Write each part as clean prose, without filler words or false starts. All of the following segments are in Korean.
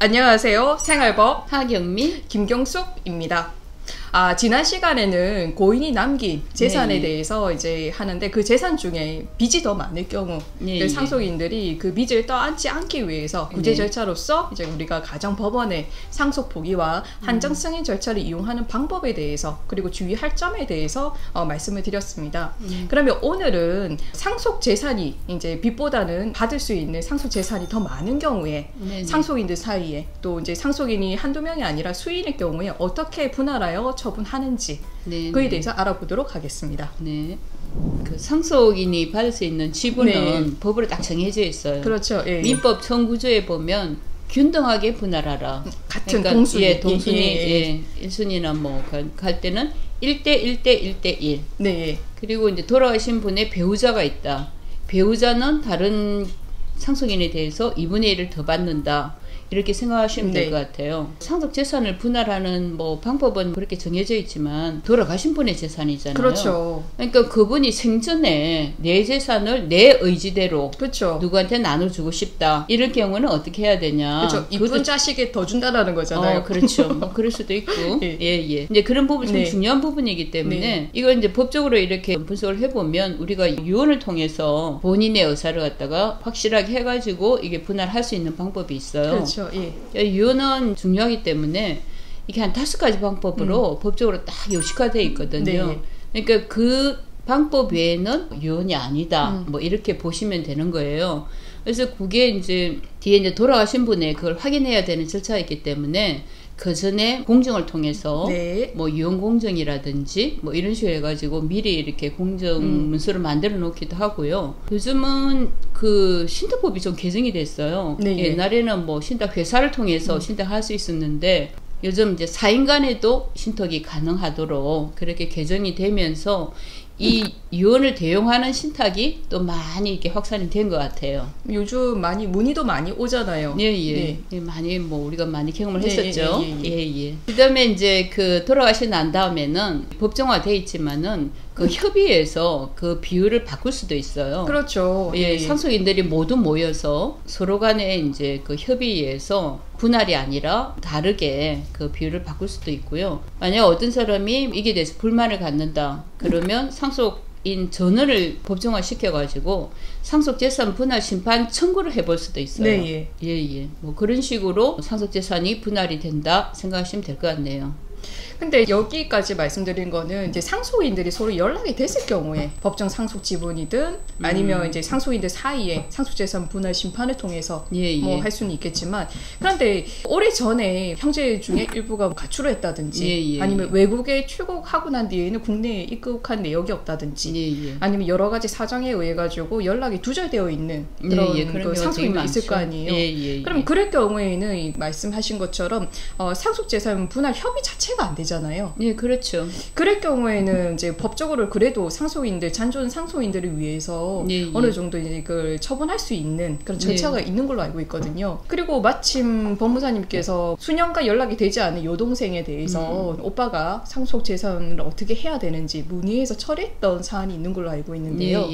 안녕하세요. 생활법 하경미, 김경숙입니다. 지난 시간에는 고인이 남긴 재산에 대해서 이제 하는데 그 재산 중에 빚이 더 많을 경우 상속인들이 그 빚을 떠안지 않기 위해서 구제 절차로서 이제 우리가 가정법원의 상속 포기와 한정 승인 절차를 이용하는 방법에 대해서 그리고 주의할 점에 대해서 말씀을 드렸습니다. 그러면 오늘은 상속 재산이 이제 빚보다는 받을 수 있는 상속 재산이 더 많은 경우에 상속인들 사이에 또 이제 상속인이 한두 명이 아니라 수인의 경우에 어떻게 분할하여 처분하는지 그에 대해서 알아보도록 하겠습니다. 그 상속인이 받을 수 있는 지분은 법으로 딱 정해져 있어요. 그렇죠. 민법 청구조에 보면 균등하게 분할하라. 같은 동순위. 동순위 1순위나 뭐 갈 때는 1대 1대 1대 1. 그리고 이제 돌아가신 분의 배우자가 있다. 배우자는 다른 상속인에 대해서 2분의 1을 더 받는다. 이렇게 생각하시면 될 것 같아요. 상속 재산을 분할하는 뭐 방법은 그렇게 정해져 있지만 돌아가신 분의 재산이잖아요. 그렇죠. 그러니까 그분이 생전에 내 재산을 내 의지대로 누구한테 나눠주고 싶다. 이럴 경우는 어떻게 해야 되냐. 그렇죠. 이쁜 자식에 더 준다라는 거잖아요. 그렇죠. 뭐 그럴 수도 있고. 이제 그런 부분 참 중요한 부분이기 때문에 이걸 이제 법적으로 이렇게 분석을 해보면 우리가 유언을 통해서 본인의 의사를 갖다가 확실하게 해가지고 이게 분할할 수 있는 방법이 있어요. 그렇죠. 유언은 중요하기 때문에 이게 한 5가지 방법으로 법적으로 딱 요식화되어 있거든요. 그러니까 그 방법 외에는 유언이 아니다. 뭐 이렇게 보시면 되는 거예요. 그래서 그게 이제 뒤에 이제 돌아가신 분의 그걸 확인해야 되는 절차가 있기 때문에 그 전에 공정을 통해서 뭐 유언 공정이라든지 뭐 이런 식으로 해가지고 미리 이렇게 공정 문서를 만들어 놓기도 하고요. 요즘은 그 신탁법이 좀 개정이 됐어요. 옛날에는 뭐 신탁 회사를 통해서 신탁할 수 있었는데 요즘 이제 4인 간에도 신탁이 가능하도록 그렇게 개정이 되면서 이 유언을 대용하는 신탁이 또 많이 이렇게 확산이 된 것 같아요. 요즘 많이 문의도 많이 오잖아요. 많이 뭐 우리가 많이 경험을 했었죠. 그다음에 이제 그 돌아가시고 난 다음에는 법정화돼 있지만은 그 협의해서 그 비율을 바꿀 수도 있어요. 그렇죠. 상속인들이 모두 모여서 서로 간에 이제 그 협의해서 분할이 아니라 다르게 그 비율을 바꿀 수도 있고요. 만약 어떤 사람이 이게 대해서 불만을 갖는다. 그러면 상속인 전원을 법정화 시켜가지고 상속재산 분할 심판 청구를 해볼 수도 있어요. 뭐 그런 식으로 상속재산이 분할이 된다 생각하시면 될 것 같네요. 근데 여기까지 말씀드린 거는 이제 상속인들이 서로 연락이 됐을 경우에 법정 상속 지분이든 아니면 이제 상속인들 사이에 상속재산 분할 심판을 통해서 뭐 할 수는 있겠지만 그런데 오래전에 형제 중에 일부가 가출을 했다든지 아니면 외국에 출국하고 난 뒤에는 국내에 입국한 내역이 없다든지 아니면 여러 가지 사정에 의해 가지고 연락이 두절되어 있는 그런 그 상속인이 있을 거 아니에요. 그럼 그럴 경우에는 말씀하신 것처럼 상속재산 분할 협의 자체가 안 되잖아요. 그렇죠. 그럴 경우에는 이제 법적으로 그래도 상속인들, 잔존 상속인들을 위해서 어느 정도 이제 그걸 처분할 수 있는 그런 절차가 있는 걸로 알고 있거든요. 그리고 마침 법무사님께서 수년간 연락이 되지 않은 여동생에 대해서 오빠가 상속 재산을 어떻게 해야 되는지 문의해서 처리했던 사안이 있는 걸로 알고 있는데요.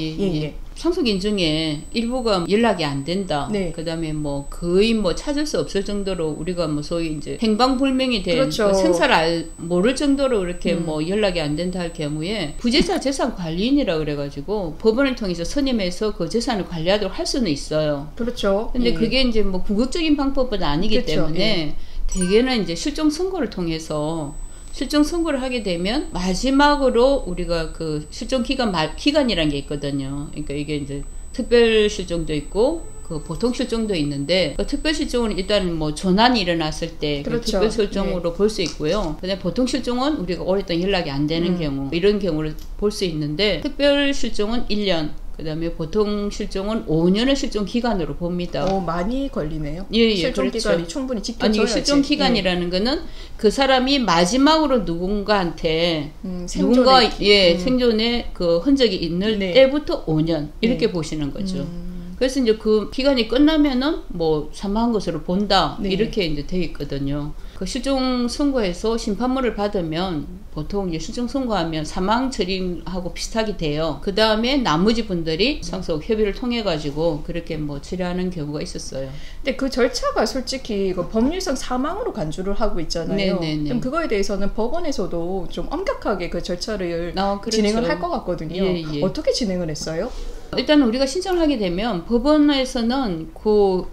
상속인 중에 일부가 연락이 안 된다. 그다음에 뭐 거의 뭐 찾을 수 없을 정도로 우리가 뭐 소위 이제 행방불명이 된 생사를 모를 정도로 이렇게 뭐 연락이 안 된다 할 경우에 부재자 재산 관리인이라 그래가지고 법원을 통해서 선임해서 그 재산을 관리하도록 할 수는 있어요. 근데 그게 이제 뭐 궁극적인 방법은 아니기 때문에 대개는 이제 실종 선고를 통해서 실종 선고를 하게 되면 마지막으로 우리가 그 실종 기간이라는 게 있거든요. 그러니까 이게 이제 특별 실종도 있고 그 보통 실종도 있는데 그 특별 실종은 일단 뭐 전환이 일어났을 때 그 특별 실종으로 볼 수 있고요. 그다음에 보통 실종은 우리가 오랫동안 연락이 안 되는 경우 이런 경우를 볼 수 있는데 특별 실종은 1년 그 다음에 보통 실종은 5년의 실종 기간으로 봅니다. 많이 걸리네요. 실종 기간이 충분히 지켜져야지. 아니, 실종 기간이라는 거는 그 사람이 마지막으로 누군가한테 생존의 그 흔적이 있는 때부터 5년 이렇게 보시는 거죠. 그래서 이제 그 기간이 끝나면은 뭐 사망한 것으로 본다. 네. 이렇게 이제 돼 있거든요. 그 실종 선고에서 심판물을 받으면 보통 이제 실종 선고하면 사망 처리하고 비슷하게 돼요. 그 다음에 나머지 분들이 상속 협의를 통해 가지고 그렇게 뭐 처리하는 경우가 있었어요. 근데 그 절차가 솔직히 그 법률상 사망으로 간주를 하고 있잖아요. 네네네. 그럼 그거에 대해서는 법원에서도 좀 엄격하게 그 절차를 그렇죠. 진행을 할 것 같거든요. 예, 예. 어떻게 진행을 했어요? 일단 우리가 신청을 하게 되면 법원에서는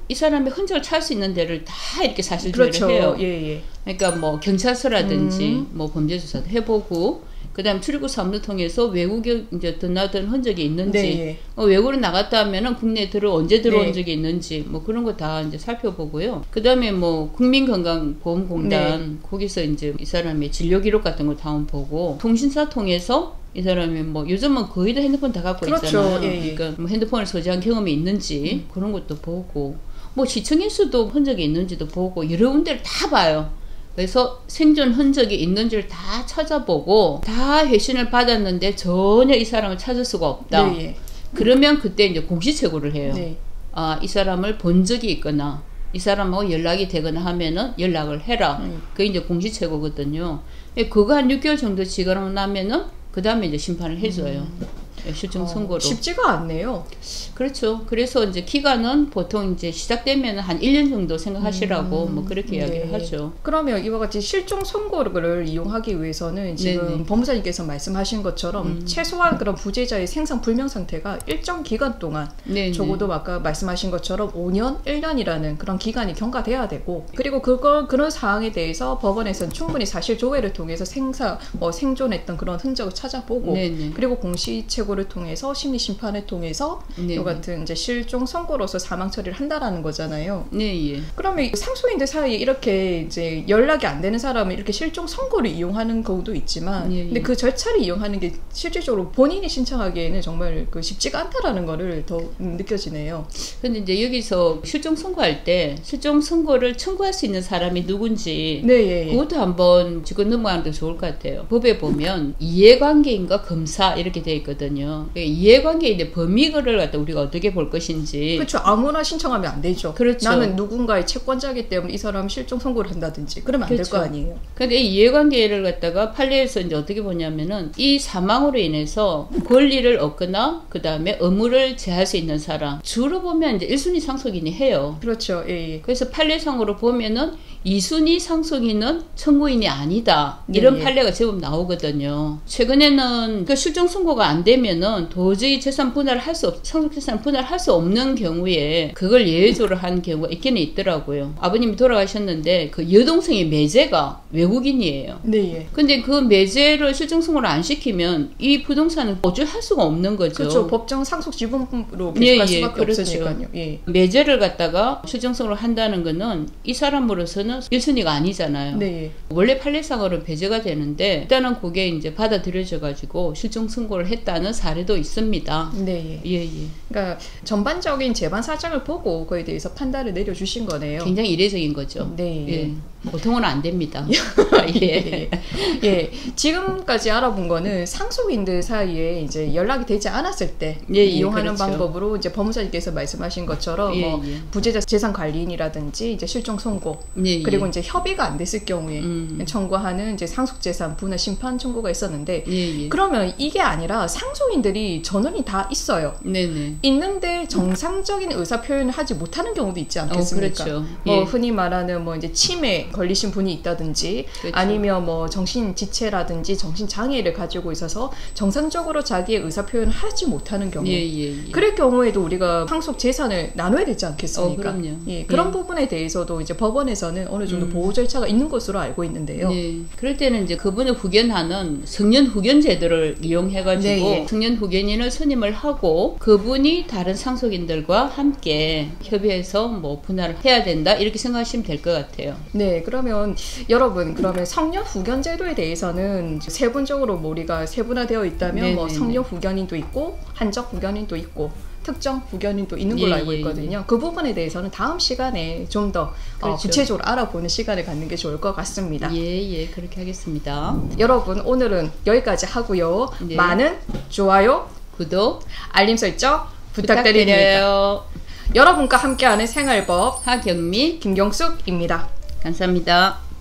이 사람의 흔적을 찾을 수 있는 데를 다 이렇게 사실 조회를 그렇죠. 해요. 예, 예. 그러니까 뭐 경찰서라든지 뭐 범죄조사도 해보고 그다음 출입국 사무를 통해서 외국에 이제 드나든 흔적이 있는지 네, 예. 외국으로 나갔다 하면은 국내에 언제 들어온 네. 적이 있는지 뭐 그런 거 다 이제 살펴보고요. 그다음에 뭐 국민건강보험공단 네. 거기서 이제 이 사람의 진료 기록 같은 걸 다 보고 통신사 통해서 이 사람이 뭐 요즘은 거의 다 핸드폰 다 갖고 그렇죠. 있잖아요. 예, 예. 그러니까 뭐 핸드폰을 소지한 경험이 있는지 그런 것도 보고 뭐 시청에서도 흔적이 있는지도 보고 여러 군데를 다 봐요. 그래서 생존 흔적이 있는지를 다 찾아보고 다 회신을 받았는데 전혀 이 사람을 찾을 수가 없다. 네, 예. 그러면 그때 이제 공시채고를 해요. 네. 이 사람을 본 적이 있거나 이 사람하고 연락이 되거나 하면은 연락을 해라. 그게 이제 공시채고거든요. 그거 한 6개월 정도 지나고 나면은 그 다음에 이제 심판을 해줘요. 실종 선고로. 쉽지가 않네요. 그렇죠. 그래서 이제 기간은 보통 이제 시작되면 한 1년 정도 생각하시라고 뭐 그렇게 이야기를 네. 하죠. 그러면 이와 같이 실종 선고를 이용하기 위해서는 지금 네네. 법무사님께서 말씀하신 것처럼 최소한 그런 부재자의 생산 불명 상태가 일정 기간 동안 네네. 적어도 아까 말씀하신 것처럼 5년, 1년이라는 그런 기간이 경과돼야 되고 그리고 그런 사항에 대해서 법원에서는 충분히 사실 조회를 통해서 생존했던 그런 흔적을 찾아보고 네네. 그리고 공시채고 를 통해서 심리 심판을 통해서 이 같은 이제 실종 선고로서 사망 처리를 한다라는 거잖아요. 네, 예. 그러면 상속인들 사이에 이렇게 이제 연락이 안 되는 사람은 이렇게 실종 선고를 이용하는 경우도 있지만, 예, 예. 근데 그 절차를 이용하는 게 실질적으로 본인이 신청하기에는 정말 쉽지가 않다라는 거를 더 느껴지네요. 근데 이제 여기서 실종 선고할 때 실종 선고를 청구할 수 있는 사람이 누군지, 네, 예, 예. 그것도 한번 짚고 넘어가는 게 좋을 것 같아요. 법에 보면 이해관계인과 검사 이렇게 돼 있거든요. 이해관계인데 범위를 갖다 우리가 어떻게 볼 것인지. 그렇죠. 아무나 신청하면 안 되죠. 그렇죠. 나는 누군가의 채권자이기 때문에 이 사람 실종 선고를 한다든지 그러면 안 될 거 아니에요. 근데 이 이해관계를 갖다가 판례에서 이제 어떻게 보냐면은 이 사망으로 인해서 권리를 얻거나 그 다음에 의무를 제할 수 있는 사람 주로 보면 이제 1순위 상속인이 해요. 그렇죠. 예, 예. 그래서 판례상으로 보면은 2순위 상속인은 청구인이 아니다. 이런 예, 판례가 제법 나오거든요. 최근에는 그 실종 선고가 안 되면은 도저히 재산 분할을 상속 재산 분할을 할 수 없는 경우에 그걸 예외조를 한 경우가 있기는 있더라고요. 아버님이 돌아가셨는데 그 여동생의 매제가 외국인이에요. 네. 예. 근데 그 매제를 실종 선고를 안 시키면 이 부동산을 보증할 수가 없는 거죠. 그렇죠. 법정 상속 지분으로 계속할 수밖에 그렇죠. 없으니까요. 예. 매제를 갖다가 실종 선고를 한다는 거는 이 사람으로서는 1순위가 아니잖아요. 네. 원래 판례상으로 배제가 되는데 일단은 그게 이제 받아들여져 가지고 실종 선고를 했다는 사례도 있습니다. 네. 예, 예. 그러니까 전반적인 재반 사정을 보고 그에 대해서 판단을 내려주신 거네요. 굉장히 이례적인 거죠. 네. 예. 보통은 안 됩니다. 예. 예. 지금까지 알아본 거는 상속인들 사이에 이제 연락이 되지 않았을 때 예, 이용하는 그렇죠. 방법으로 이제 법무사님께서 말씀하신 것처럼 예, 뭐 예. 부재자 재산 관리인이라든지 이제 실종 선고 예, 그리고 이제 협의가 안 됐을 경우에 청구하는 이제 상속 재산 분할 심판 청구가 있었는데 예, 예. 그러면 이게 아니라 상속인들이 전원이 다 있어요. 네네. 있는데 정상적인 의사 표현을 하지 못하는 경우도 있지 않겠습니까? 그렇죠. 뭐 예. 흔히 말하는 뭐 이제 치매 걸리신 분이 있다든지 그렇죠. 아니면 뭐 정신지체라든지 정신장애를 가지고 있어서 정상적으로 자기의 의사표현을 하지 못하는 경우 그럴 경우에도 우리가 상속 재산을 나눠야 되지 않겠습니까? 그럼요. 예, 그런 부분에 대해서도 이제 법원에서는 어느 정도 보호 절차가 있는 것으로 알고 있는데요. 네. 그럴 때는 이제 그분을 후견하는 성년 후견 제도를 이용해가지고 성년 후견인을 선임을 하고 그분이 다른 상속인들과 함께 협의해서 뭐 분할을 해야 된다 이렇게 생각하시면 될 것 같아요. 네, 그러면 여러분 그러면 성년 후견 제도에 대해서는 세분적으로 우리가 세분화되어 있다면 뭐 성년 후견인도 있고 한적 후견인도 있고 특정 후견인도 있는 걸로 알고 있거든요. 그 부분에 대해서는 다음 시간에 좀 더 그렇죠. 구체적으로 알아보는 시간을 갖는 게 좋을 것 같습니다. 예, 그렇게 하겠습니다. 여러분 오늘은 여기까지 하고요. 많은 좋아요, 구독, 알림 설정 부탁드립니다. 여러분과 함께하는 생활법 하경민, 김경숙입니다. 감사합니다.